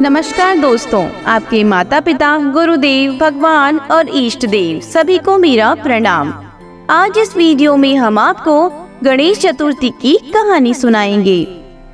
नमस्कार दोस्तों, आपके माता पिता, गुरुदेव, भगवान और इष्ट देव सभी को मेरा प्रणाम। आज इस वीडियो में हम आपको गणेश चतुर्थी की कहानी सुनाएंगे।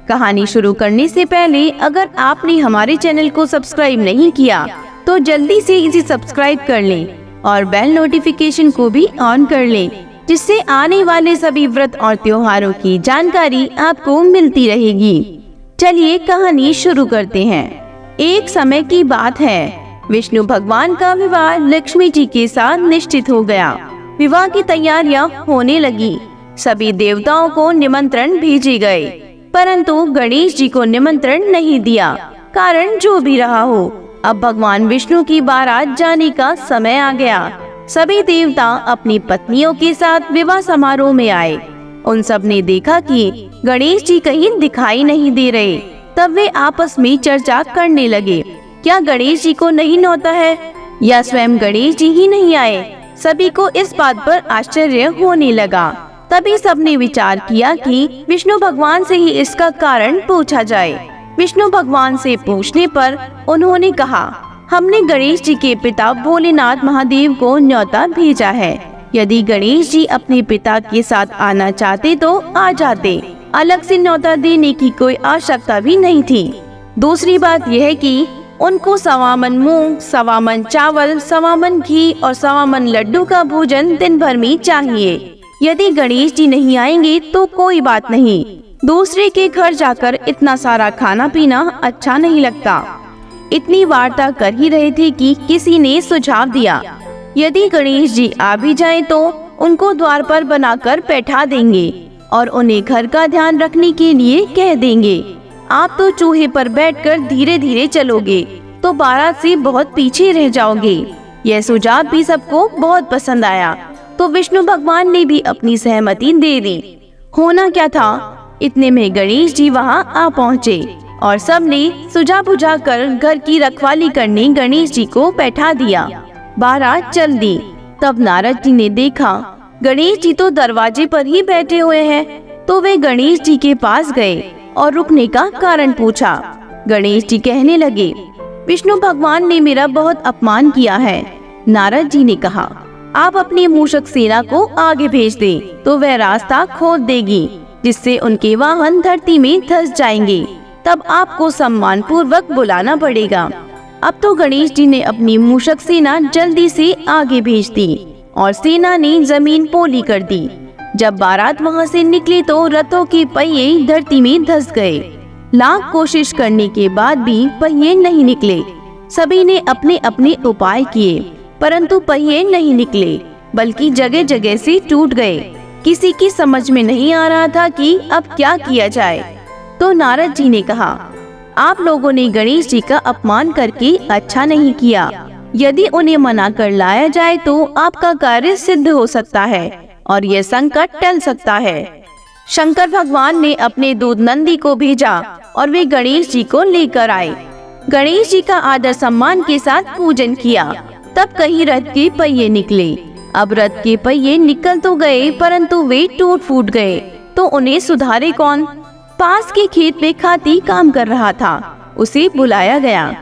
कहानी शुरू करने से पहले अगर आपने हमारे चैनल को सब्सक्राइब नहीं किया तो जल्दी से इसे सब्सक्राइब कर लें और बेल नोटिफिकेशन को भी ऑन कर लें, जिससे आने वाले सभी व्रत और त्योहारों की जानकारी आपको मिलती रहेगी। चलिए कहानी शुरू करते हैं। एक समय की बात है, विष्णु भगवान का विवाह लक्ष्मी जी के साथ निश्चित हो गया। विवाह की तैयारियां होने लगी। सभी देवताओं को निमंत्रण भेजे गए, परंतु गणेश जी को निमंत्रण नहीं दिया। कारण जो भी रहा हो, अब भगवान विष्णु की बारात जाने का समय आ गया। सभी देवता अपनी पत्नियों के साथ विवाह समारोह में आए। उन सब ने देखा कि गणेश जी कहीं दिखाई नहीं दे रहे। तब वे आपस में चर्चा करने लगे, क्या गणेश जी को नहीं न्योता है या स्वयं गणेश जी ही नहीं आए। सभी को इस बात पर आश्चर्य होने लगा। तभी सबने विचार किया कि विष्णु भगवान से ही इसका कारण पूछा जाए। विष्णु भगवान से पूछने पर उन्होंने कहा, हमने गणेश जी के पिता भोलेनाथ महादेव को न्योता भेजा है। यदि गणेश जी अपने पिता के साथ आना चाहते तो आ जाते, अलग से न्योता देने की कोई आवश्यकता भी नहीं थी। दूसरी बात यह है कि उनको 1.25 मन मूंग, 1.25 मन चावल, 1.25 मन घी और 1.25 मन लड्डू का भोजन दिन भर में चाहिए। यदि गणेश जी नहीं आएंगे तो कोई बात नहीं, दूसरे के घर जाकर इतना सारा खाना पीना अच्छा नहीं लगता। इतनी वार्ता कर ही रहे थे कि किसी ने सुझाव दिया, यदि गणेश जी आ भी जाएं तो उनको द्वार पर बनाकर बैठा देंगे और उन्हें घर का ध्यान रखने के लिए कह देंगे। आप तो चूहे पर बैठकर धीरे धीरे चलोगे तो बारात से बहुत पीछे रह जाओगे। यह सुझाव भी सबको बहुत पसंद आया, तो विष्णु भगवान ने भी अपनी सहमति दे दी। होना क्या था, इतने में गणेश जी वहां आ पहुँचे और सबने सुझा बुझा कर घर की रखवाली करने गणेश जी को बैठा दिया। बारात चल दी। तब नारद जी ने देखा गणेश जी तो दरवाजे पर ही बैठे हुए हैं, तो वे गणेश जी के पास गए और रुकने का कारण पूछा। गणेश जी कहने लगे, विष्णु भगवान ने मेरा बहुत अपमान किया है। नारद जी ने कहा, आप अपनी मूषक सेना को आगे भेज दें तो वह रास्ता खोद देगी, जिससे उनके वाहन धरती में धंस जाएंगे। तब आपको सम्मान पूर्वक बुलाना पड़ेगा। अब तो गणेश जी ने अपनी मूषक सेना जल्दी से आगे भेज दी और सेना ने जमीन पोली कर दी। जब बारात वहां से निकली तो रथों के पहिए धरती में धंस गए। लाख कोशिश करने के बाद भी पहिए नहीं निकले। सभी ने अपने अपने उपाय किए, परंतु पहिए नहीं निकले, बल्कि जगह जगह से टूट गए। किसी की समझ में नहीं आ रहा था कि अब क्या किया जाए। तो नारद जी ने कहा, आप लोगों ने गणेश जी का अपमान करके अच्छा नहीं किया। यदि उन्हें मना कर लाया जाए तो आपका कार्य सिद्ध हो सकता है और यह संकट टल सकता है। शंकर भगवान ने अपने दूत नंदी को भेजा और वे गणेश जी को लेकर आए। गणेश जी का आदर सम्मान के साथ पूजन किया। तब कहीं रथ के पहिए निकले। अब रथ के पहिए निकल तो गए, परंतु वे टूट फूट गए, तो उन्हें सुधारे कौन। पास के खेत में खाती काम कर रहा था, उसे बुलाया गया।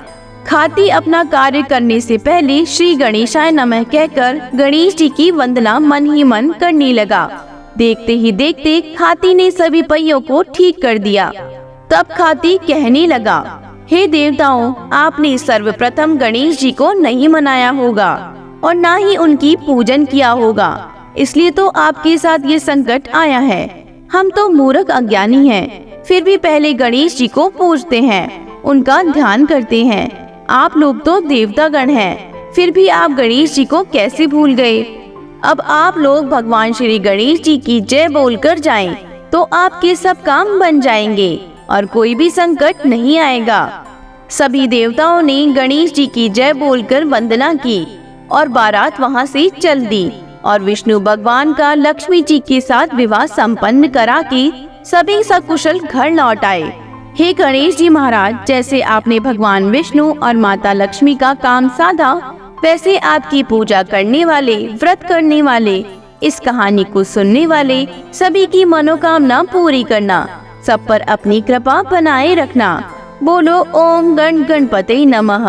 खाती अपना कार्य करने से पहले श्री गणेशाय नमः कहकर गणेश जी की वंदना मन ही मन करने लगा। देखते ही देखते खाती ने सभी पहियों को ठीक कर दिया। तब खाती कहने लगा, हे देवताओं, आपने सर्वप्रथम गणेश जी को नहीं मनाया होगा और ना ही उनकी पूजन किया होगा, इसलिए तो आपके साथ ये संकट आया है। हम तो मूर्ख अज्ञानी हैं, फिर भी पहले गणेश जी को पूजते हैं, उनका ध्यान करते हैं। आप लोग तो देवतागण हैं, फिर भी आप गणेश जी को कैसे भूल गए। अब आप लोग भगवान श्री गणेश जी की जय बोलकर जाएं, तो आपके सब काम बन जाएंगे और कोई भी संकट नहीं आएगा। सभी देवताओं ने गणेश जी की जय बोलकर वंदना की और बारात वहां से चल दी और विष्णु भगवान का लक्ष्मी जी के साथ विवाह संपन्न करा के सभी सकुशल घर लौट आए। हे गणेश जी महाराज, जैसे आपने भगवान विष्णु और माता लक्ष्मी का काम साधा, वैसे आपकी पूजा करने वाले, व्रत करने वाले, इस कहानी को सुनने वाले सभी की मनोकामना पूरी करना। सब पर अपनी कृपा बनाए रखना। बोलो ओम गण गणपते नमः।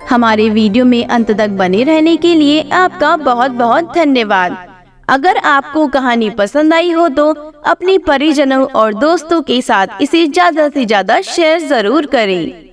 हमारे वीडियो में अंत तक बने रहने के लिए आपका बहुत बहुत धन्यवाद। अगर आपको कहानी पसंद आई हो तो अपने परिजनों और दोस्तों के साथ इसे ज्यादा से ज्यादा शेयर जरूर करें।